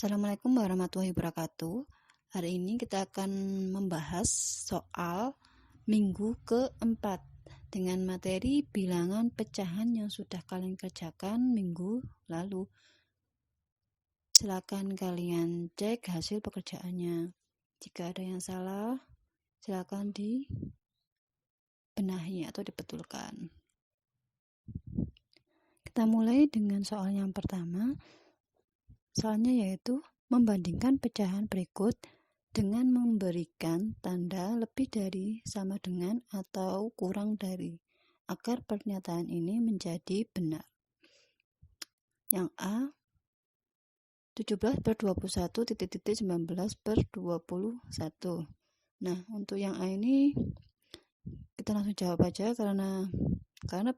Assalamualaikum warahmatullahi wabarakatuh. Hari ini kita akan membahas soal minggu keempat dengan materi bilangan pecahan yang sudah kalian kerjakan minggu lalu. Silakan kalian cek hasil pekerjaannya. Jika ada yang salah, silakan dibenahi atau dibetulkan. Kita mulai dengan soal yang pertama. Soalnya yaitu membandingkan pecahan berikut dengan memberikan tanda lebih dari, sama dengan, atau kurang dari, agar pernyataan ini menjadi benar. Yang A, 17/21 Nah, untuk yang A ini kita langsung jawab aja karena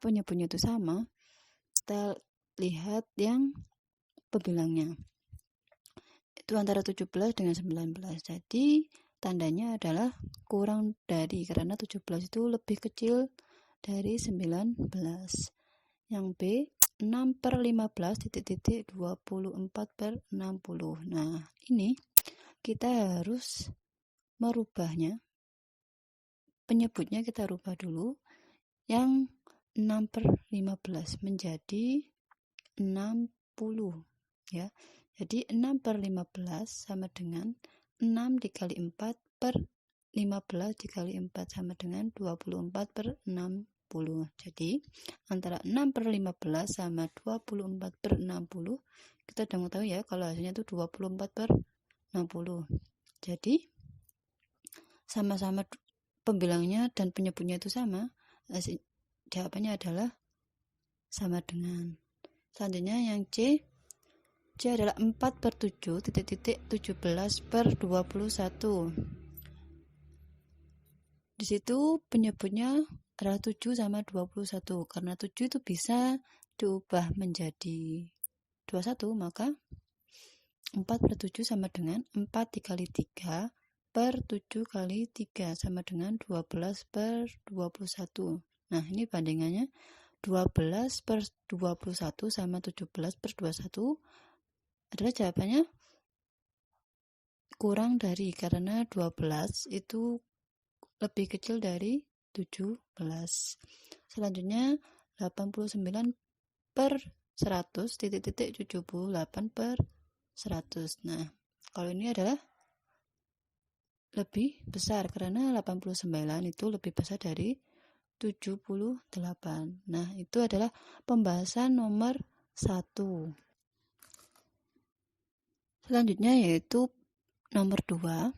penyebutnya itu sama. Kita lihat yang pembilangnya. Itu antara 17 dengan 19. Jadi tandanya adalah kurang dari, karena 17 itu lebih kecil dari 19. Yang B, 6/15 Nah, ini kita harus merubahnya. Penyebutnya kita rubah dulu. Yang 6/15 menjadi 60 ya. Jadi 6/15 sama dengan 6 dikali 4 per 15 dikali 4 sama dengan 24/60. Jadi antara 6/15 sama 24/60, kita udah tahu ya kalau hasilnya itu 24/60. Jadi sama-sama pembilangnya dan penyebutnya itu sama. Jawabannya adalah sama dengan. Selanjutnya yang C adalah 4/7 Di situ penyebutnya adalah 7 sama 21. Karena 7 itu bisa diubah menjadi 21, maka 4/7 sama dengan 4 dikali 3 per 7 kali 3 sama dengan 12/21. Nah, ini bandingannya 12/21 sama 17/21 adalah jawabannya kurang dari, karena 12 itu lebih kecil dari 17. Selanjutnya 89/100 Nah, kalau ini adalah lebih besar karena 89 itu lebih besar dari 78. Nah, itu adalah pembahasan nomor 1. Selanjutnya yaitu nomor 2.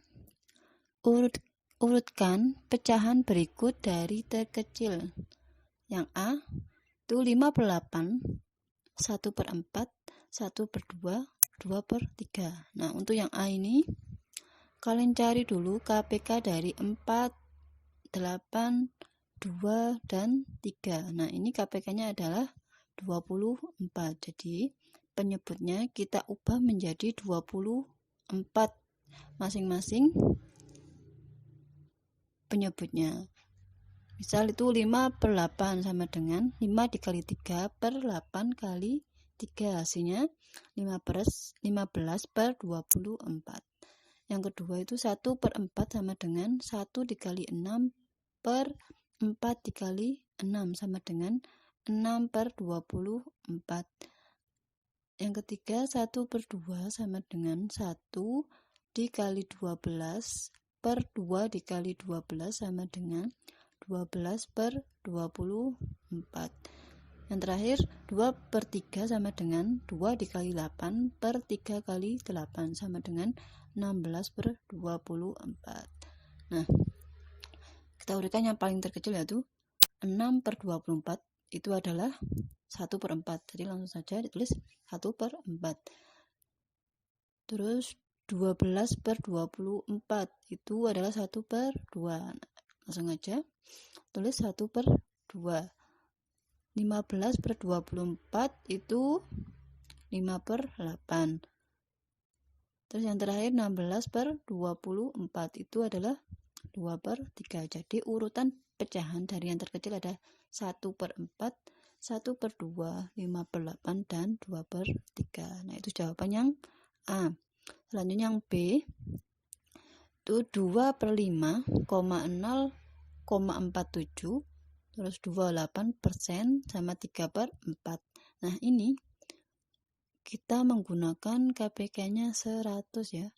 Urutkan pecahan berikut dari terkecil. Yang A itu 5/8, 1/4, 1/2, 2/3. Nah, untuk yang A ini kalian cari dulu KPK dari 4, 8, 2, dan 3. Nah, ini KPK-nya adalah 24. Jadi penyebutnya kita ubah menjadi 24 masing-masing penyebutnya. Misal itu 5/8 sama dengan 5 dikali 3 per 8 kali 3, hasilnya 15/24. Yang kedua itu 1/4 sama dengan 1 dikali 6 per 4 dikali 6 sama dengan 6/24. Yang ketiga 1/2 sama dengan 1 dikali 12 per 2 dikali 12 sama dengan 12/24. Yang terakhir 2/3 sama dengan 2 dikali 8 per 3 kali 8 sama dengan 16/24. Nah, kita urutkan yang paling terkecil yaitu 6/24, itu adalah 1/4. Jadi langsung saja ditulis 1/4. Terus 12/24 itu adalah 1/2. Langsung aja tulis 1/2. 15/24 itu 5/8. Terus yang terakhir 16/24 itu adalah 2/3. Jadi urutan pecahan dari yang terkecil ada 1/4, 1/2, 5/8, dan 2/3. Nah, itu jawaban yang A. Selanjutnya yang B itu 2/5,0,47, terus 28% sama 3/4. Nah, ini kita menggunakan KPK-nya 100 ya.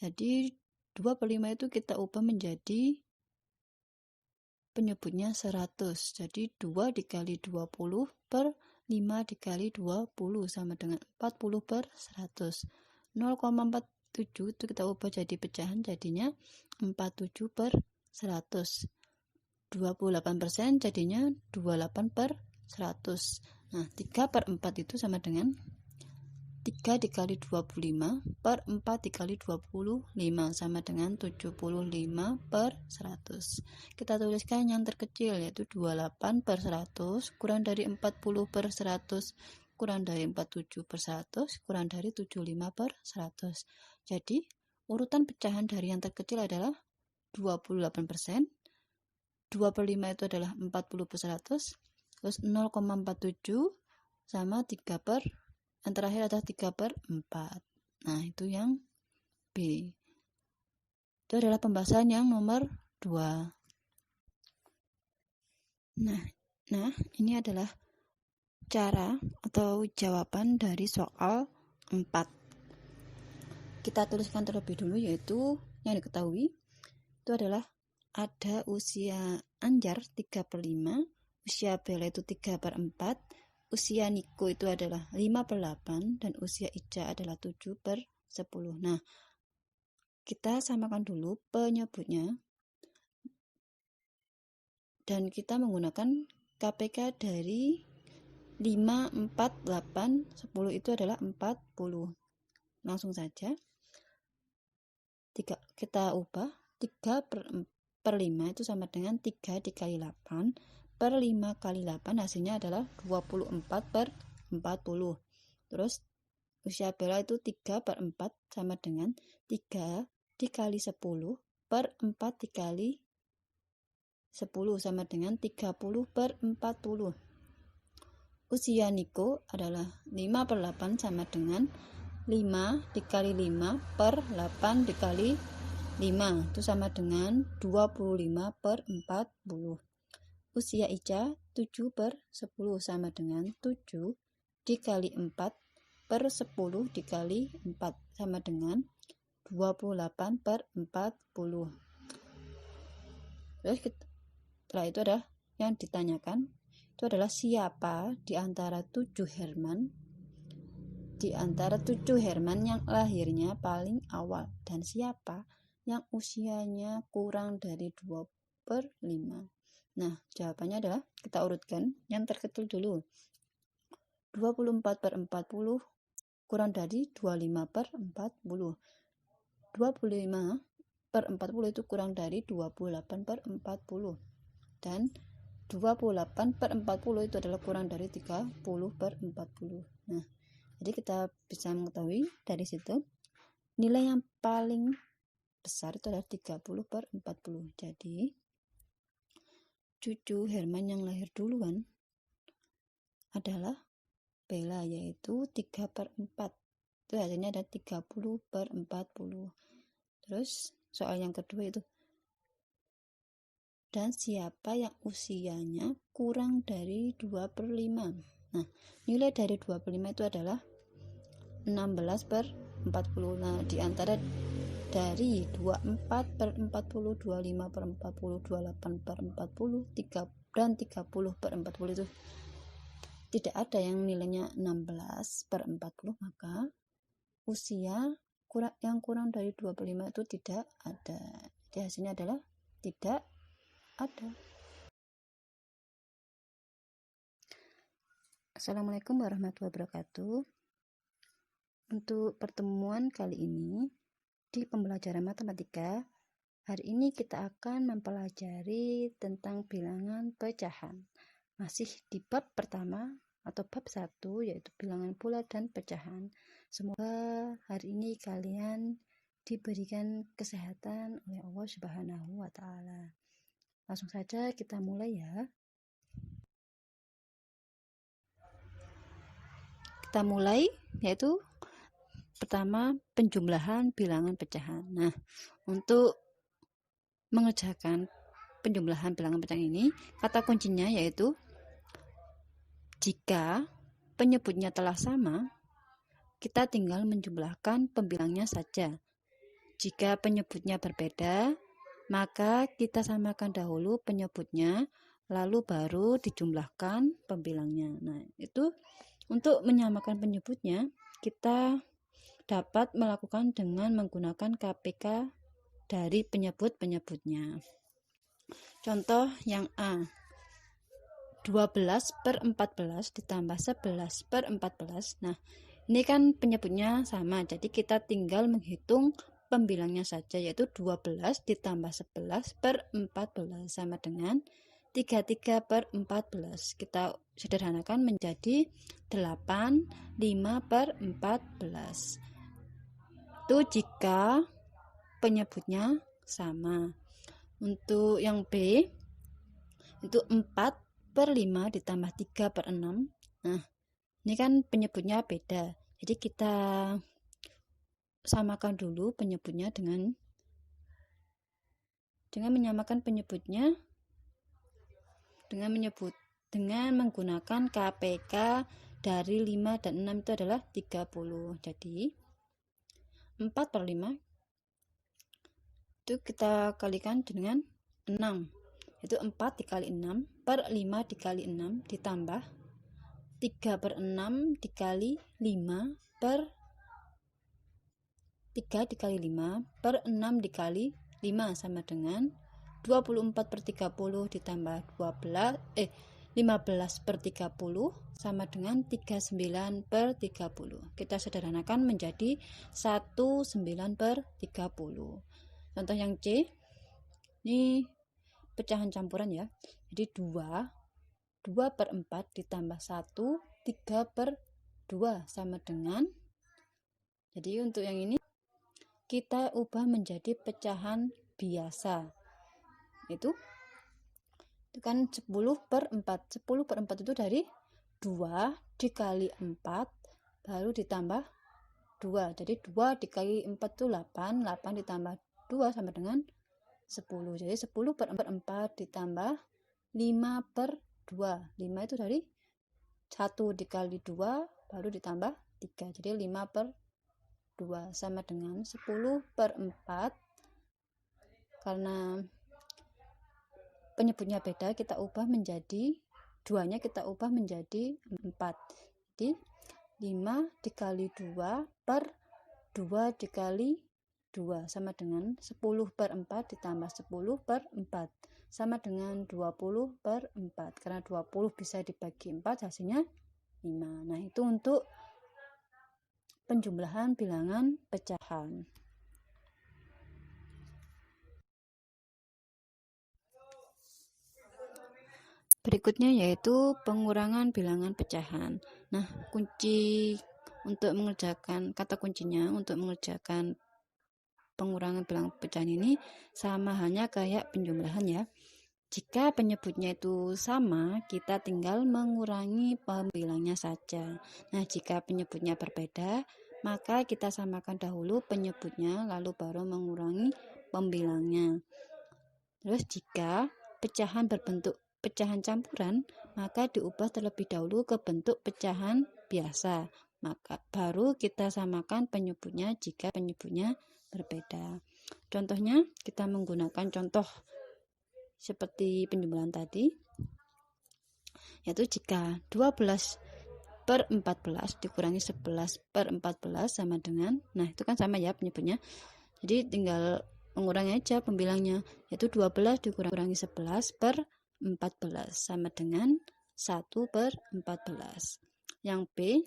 Jadi 2/5 itu kita ubah menjadi penyebutnya 100. Jadi 2 dikali 20 per 5 dikali 20 sama dengan 40/100. 0,47 itu kita ubah jadi pecahan, jadinya 47/100. 28% jadinya 28/100. Nah, 3/4 itu sama dengan 3 dikali 25 per 4 dikali 25 sama dengan 75/100. Kita tuliskan yang terkecil, yaitu 28/100 kurang dari 40/100 kurang dari 47/100 kurang dari 75/100. Jadi urutan pecahan dari yang terkecil adalah 28%, 2/5 itu adalah 40/100, terus 0,47 sama 3 per, yang terakhir adalah 3/4. Nah, itu yang B. Itu adalah pembahasan yang nomor 2. Nah, ini adalah cara atau jawaban dari soal 4. Kita tuliskan terlebih dulu, yaitu yang diketahui itu adalah ada usia Anjar 3/5, usia Bella itu 3/4, usia Niko itu adalah 5/8, dan usia Ica adalah 7/10. Nah, kita samakan dulu penyebutnya, dan kita menggunakan KPK dari 5, 4, 8, 10 itu adalah 40. Langsung saja kita ubah. 3/5 itu sama dengan 3 dikali 8 per 5 kali 8, hasilnya adalah 24/40. Terus usia Bella itu 3/4 sama dengan 3 dikali 10 per 4 dikali 10 sama dengan 30/40. Usia Niko adalah 5/8 sama dengan 5 dikali 5 per 8 dikali 5, itu sama dengan 25/40. Usia Ica 7/10 sama dengan 7 dikali 4 per 10 dikali 4 sama dengan 28/40. Terus setelah itu adalah yang ditanyakan, itu adalah siapa di antara 7 Herman yang lahirnya paling awal, dan siapa yang usianya kurang dari 2/5. Nah, jawabannya adalah kita urutkan yang terkecil dulu. 24/40 kurang dari 25/40. 25/40 itu kurang dari 28/40. Dan 28/40 itu adalah kurang dari 30/40. Nah, jadi kita bisa mengetahui dari situ nilai yang paling besar itu adalah 30/40. Jadi cucu Herman yang lahir duluan adalah Bella, yaitu 3/4. Itu hasilnya ada 30/40. Terus soal yang kedua itu, dan siapa yang usianya kurang dari 2/5. Nah, nilai dari 2/5 itu adalah 16/40. Nah, di antara dari 24/40, 25/40, 28/40, 3 dan 30/40 itu tidak ada yang nilainya 16/40, maka usia yang kurang dari 2/5 itu tidak ada. Jadi hasilnya adalah tidak ada. Assalamualaikum warahmatullahi wabarakatuh. Untuk pertemuan kali ini di pembelajaran matematika, hari ini kita akan mempelajari tentang bilangan pecahan. Masih di bab pertama atau bab 1, yaitu bilangan bulat dan pecahan. Semoga hari ini kalian diberikan kesehatan oleh Allah Subhanahu wa Ta'ala. Langsung saja kita mulai ya. Kita mulai, yaitu pertama penjumlahan bilangan pecahan. Nah, untuk mengerjakan penjumlahan bilangan pecahan ini, kata kuncinya yaitu jika penyebutnya telah sama, kita tinggal menjumlahkan pembilangnya saja. Jika penyebutnya berbeda, maka kita samakan dahulu penyebutnya, lalu baru dijumlahkan pembilangnya. Nah, itu untuk menyamakan penyebutnya, kita dapat melakukan dengan menggunakan KPK dari penyebut-penyebutnya. Contoh yang A, 12/14 ditambah 11/14. Nah, ini kan penyebutnya sama, jadi kita tinggal menghitung pembilangnya saja, yaitu 12 ditambah 11/14 sama dengan 33/14. Kita sederhanakan menjadi 8, 5/14. Itu jika penyebutnya sama. Untuk yang B, itu 4/5 ditambah 3/6. Nah, ini kan penyebutnya beda, jadi kita samakan dulu penyebutnya dengan menyamakan penyebutnya dengan menggunakan KPK dari 5 dan 6 itu adalah 30. Jadi 4/5 itu kita kalikan dengan 6, itu 4 dikali 6 per 5 dikali 6 ditambah 3/6 dikali 5 per 3 dikali 5 per 6 dikali 5 sama dengan 24/30 ditambah 15/30 sama dengan 39/30. Kita sederhanakan menjadi 19/30. Contoh yang C, ini pecahan campuran ya. Jadi 2/4 ditambah 1, 3/2 sama dengan, jadi untuk yang ini kita ubah menjadi pecahan biasa. Itu kan 10/4. 10/4 itu dari 2 dikali 4 baru ditambah 2. Jadi 2 dikali 4 itu 8. 8 ditambah 2 sama dengan 10. Jadi 10/4 ditambah 5/2. 5 itu dari 1 dikali 2 baru ditambah 3. Jadi 5/2 sama dengan 10/4. Karena penyebutnya beda, kita ubah menjadi 2-nya kita ubah menjadi 4. Jadi 5 dikali 2 per 2 dikali 2 sama dengan 10/4 ditambah 10/4 sama dengan 20/4. Karena 20 bisa dibagi 4, hasilnya 5. Nah, itu untuk penjumlahan bilangan pecahan. Berikutnya yaitu pengurangan bilangan pecahan. Nah, kunci untuk mengerjakan, kata kuncinya untuk mengerjakan pengurangan bilangan pecahan ini sama halnya kayak penjumlahan ya. Jika penyebutnya itu sama, kita tinggal mengurangi pembilangnya saja. Nah, jika penyebutnya berbeda, maka kita samakan dahulu penyebutnya, lalu baru mengurangi pembilangnya. Terus jika pecahan berbentuk pecahan campuran, maka diubah terlebih dahulu ke bentuk pecahan biasa. Maka baru kita samakan penyebutnya jika penyebutnya berbeda. Contohnya, kita menggunakan contoh seperti penjumlahan tadi, yaitu jika 12/14 dikurangi 11/14 sama dengan, nah itu kan sama ya penyebutnya, jadi tinggal mengurangi aja pembilangnya, yaitu 12 dikurangi 11/14 sama dengan 1/14. Yang B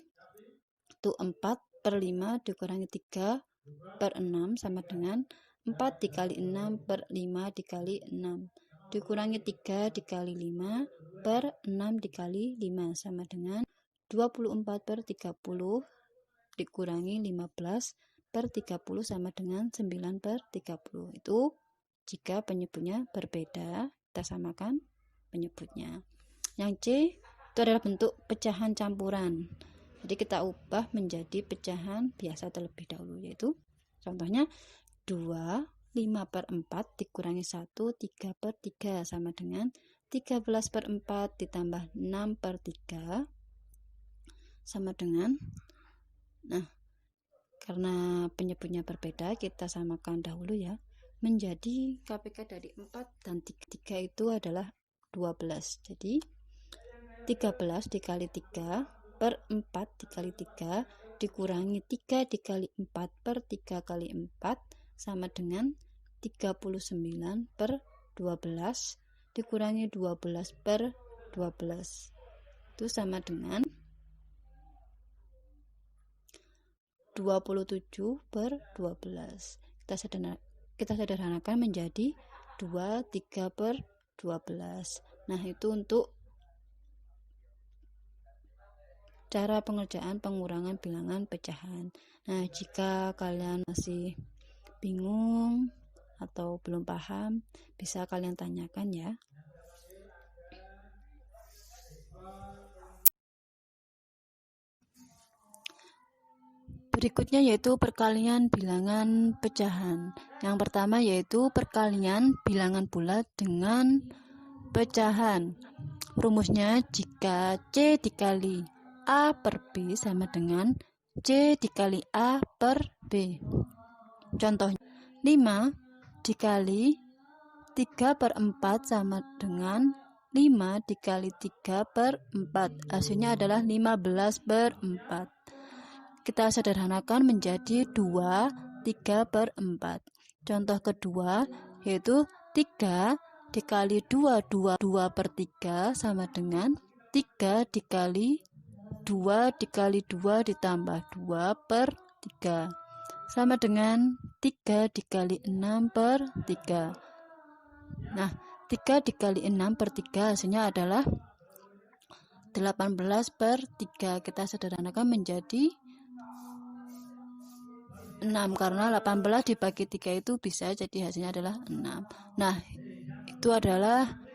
itu 4/5 dikurangi 3/6 sama dengan 4 dikali 6 per 5 dikali 6 dikurangi 3 dikali 5 per 6 dikali 5 sama dengan 24/30 dikurangi 15/30 sama dengan 9/30. Itu jika penyebutnya berbeda, kita samakan penyebutnya. Yang C itu adalah bentuk pecahan campuran. Jadi kita ubah menjadi pecahan biasa terlebih dahulu, yaitu contohnya 2, 5/4 dikurangi 1, 3/3 sama dengan 13/4 ditambah 6/3 sama dengan, nah karena penyebutnya berbeda kita samakan dahulu ya, menjadi KPK dari 4 dan 3 itu adalah 12. Jadi 13 dikali 3 per 4 dikali 3 dikurangi 3 dikali 4 per 3 kali 4 sama dengan 39/12 dikurangi 12/12 itu sama dengan 27/12. Kita sederhanakan menjadi 23/12. Nah, itu untuk cara pengerjaan pengurangan bilangan pecahan. Nah, jika kalian masih bingung atau belum paham, bisa kalian tanyakan ya. Berikutnya yaitu perkalian bilangan pecahan. Yang pertama yaitu perkalian bilangan bulat dengan pecahan. Rumusnya jika C dikali A per B sama dengan C dikali A per B. Contohnya 5 dikali 3/4 sama dengan 5 dikali 3/4. Hasilnya adalah 15/4. Kita sederhanakan menjadi 2, 3/4. Contoh kedua yaitu 3 dikali 2, 2/3 sama dengan 3 dikali 2 dikali 2 ditambah 2/3 sama dengan 3 dikali 6/3. Nah, 3 dikali 6/3 hasilnya adalah 18/3. Kita sederhanakan menjadi 6 karena 18 dibagi 3 itu bisa jadi hasilnya adalah 6. Nah, itu adalah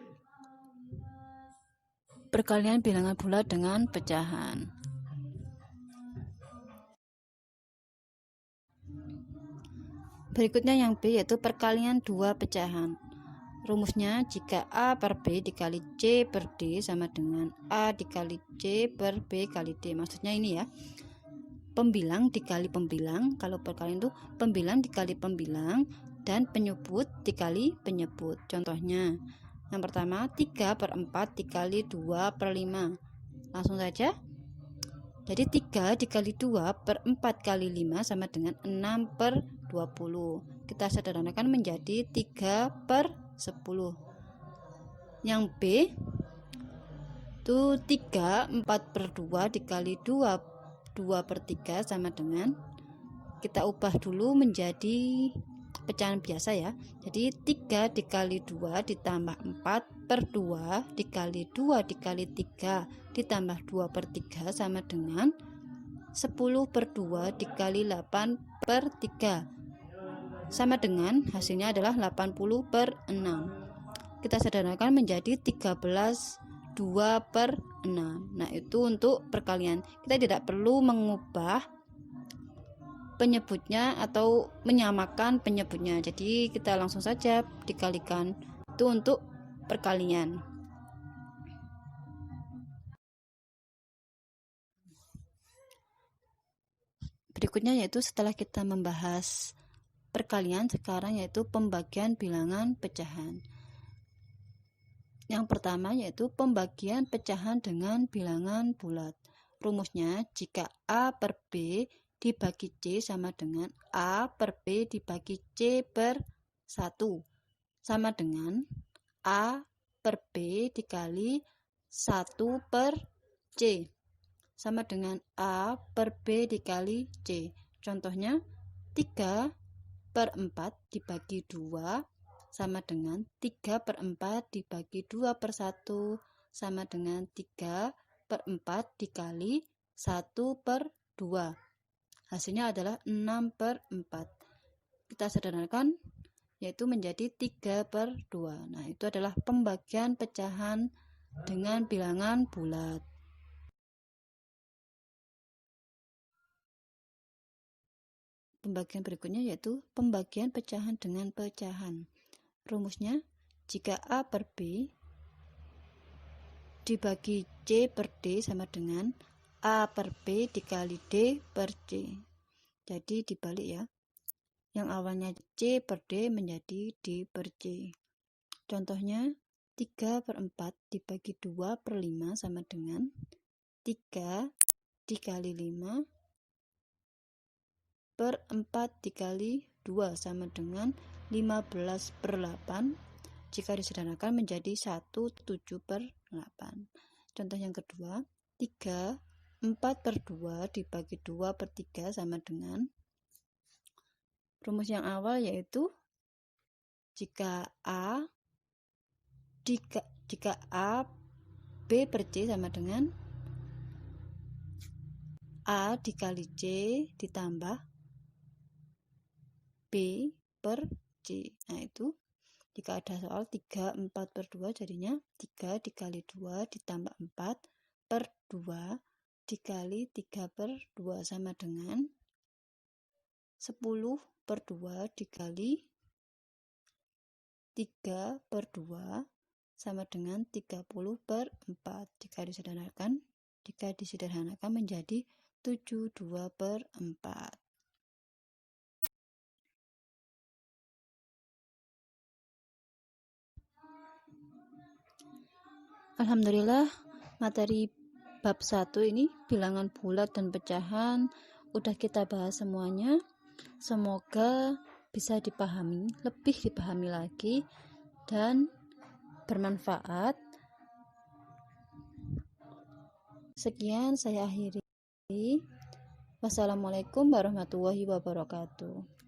perkalian bilangan bulat dengan pecahan. Berikutnya yang B yaitu perkalian dua pecahan. Rumusnya jika A per B dikali C per D sama dengan A dikali C per B kali D. Maksudnya ini ya, pembilang dikali pembilang. Kalau perkalian itu pembilang dikali pembilang dan penyebut dikali penyebut. Contohnya yang pertama 3/4 dikali 2/5. Langsung saja. Jadi 3 dikali 2/4 kali 5 sama dengan 6/20. Kita sederhanakan menjadi 3/10. Yang B itu 3 4/2 dikali 2/3 sama dengan, kita ubah dulu menjadi pecahan biasa ya. Jadi 3 dikali 2 ditambah 4/2 dikali 2 dikali 3 ditambah 2/3 sama dengan 10/2 dikali 8/3 sama dengan hasilnya adalah 80/6. Kita sederhanakan menjadi 13/2/6. Nah, itu untuk perkalian. Kita tidak perlu mengubah penyebutnya atau menyamakan penyebutnya, jadi kita langsung saja dikalikan. Itu untuk perkalian. Berikutnya yaitu setelah kita membahas perkalian, sekarang yaitu pembagian bilangan pecahan. Yang pertama yaitu pembagian pecahan dengan bilangan bulat. Rumusnya jika A per B dibagi C sama dengan A per B dibagi C per 1 sama dengan A per B dikali 1 per C sama dengan A per B dikali C. Contohnya 3/4 dibagi 2 sama dengan 3/4 dibagi 2/1 sama dengan 3/4 dikali 1/2. Hasilnya adalah 6/4. Kita sederhanakan yaitu menjadi 3/2. Nah, itu adalah pembagian pecahan dengan bilangan bulat. pembagian berikutnya, yaitu pembagian pecahan dengan pecahan. Rumusnya, jika A per B dibagi C per D sama dengan A per B dikali D per C. Jadi dibalik ya. Yang awalnya C per D menjadi D per C. Contohnya, 3 per 4 dibagi 2 per 5 sama dengan 3 dikali 5 per 4 dikali 2 sama dengan 15 per 8. Jika disederhanakan menjadi 17 per 8. Contoh yang kedua, 3 4 per 2 dibagi 2 per 3 sama dengan rumus yang awal, yaitu jika A B per C sama dengan A dikali C ditambah B per C. Nah, itu jika ada soal 3 4 per 2 jadinya 3 dikali 2 ditambah 4 per 2 dikali 3 per 2 sama dengan 10 per 2 dikali 3 per 2 sama dengan 30 per 4. Jika disederhanakan menjadi 72 per 4. Alhamdulillah, materi bab 1 ini, bilangan bulat dan pecahan, udah kita bahas semuanya. Semoga bisa lebih dipahami lagi dan bermanfaat. Sekian saya akhiri. Wassalamualaikum warahmatullahi wabarakatuh.